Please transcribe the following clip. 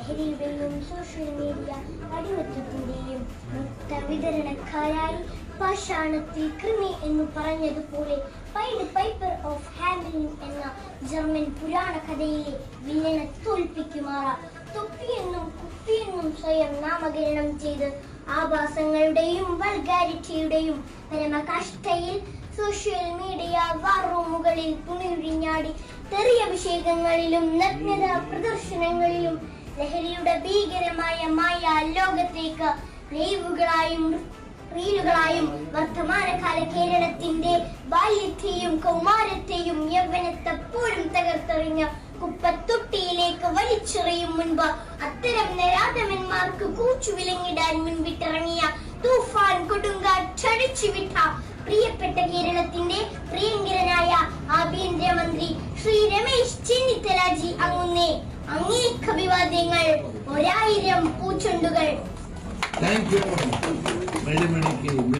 ലഹരിയുടെയും social media അടിമത്തത്തിന്റെയും മൊത്ത വിതരണക്കാരായി പാഷാണത്തിൽ കൃമി എന്ന് പറഞ്ഞതുപോലെ പൈഡ് പൈപ്പർ ഓഫ് ഹാംലിൻ എന്ന ജർമ്മൻ പുരാണ കഥയിലെ വില്ലനെ തോൽപ്പിക്കുമാറ തൊപ്പിയെന്നും കുപ്പിയെന്നും സ്വയം നാമകരണം ചെയ്ത് ആഭാസങ്ങളുടെയും വൾഗാരിറ്റിയുടെയും പരമകാഷ്ഠയിൽ സോഷ്യൽ മീഡിയ വാർറൂമുകളിൽ തുണിയുഴിഞ്ഞാടി തെറിയഭിഷേകങ്ങളിലും നഗ്നത പ്രദർശനങ്ങളിലും ലഹരിയുടെ ഭീകരമായ മായ ലോകത്തേക്ക് ലൈവുകളായും റീലുകളായും വർത്തമാനകാല കേരളത്തിന്റെ ബാല്യത്തെയും കൗമാരത്തെയും യൗവനത്തെ പോലും തകർത്തെറിഞ്ഞ കുപ്പത്തൊട്ടിയിലേക്ക് വലിച്ചെറിയും മുൻപ് അത്തരം നരാധമന്മാർക്ക് കൂച്ചു വിലങ്ങിടാൻ മുൻപിട്ടിറങ്ങിയ തൂഫാൻ കൊടുങ്കാറ്റടിച്ചു വിട്ട പ്രിയപ്പെട്ട കേരളത്തിന്റെ പ്രിയങ്കരനായ ആഭ്യന്തരമന്ത്രി ശ്രീ രമേശ് ചെന്നിത്തലാജി അങ്ങേക്ക് അഭിവാദ്യങ്ങൾ, 1000 പൂച്ചെണ്ടുകൾ.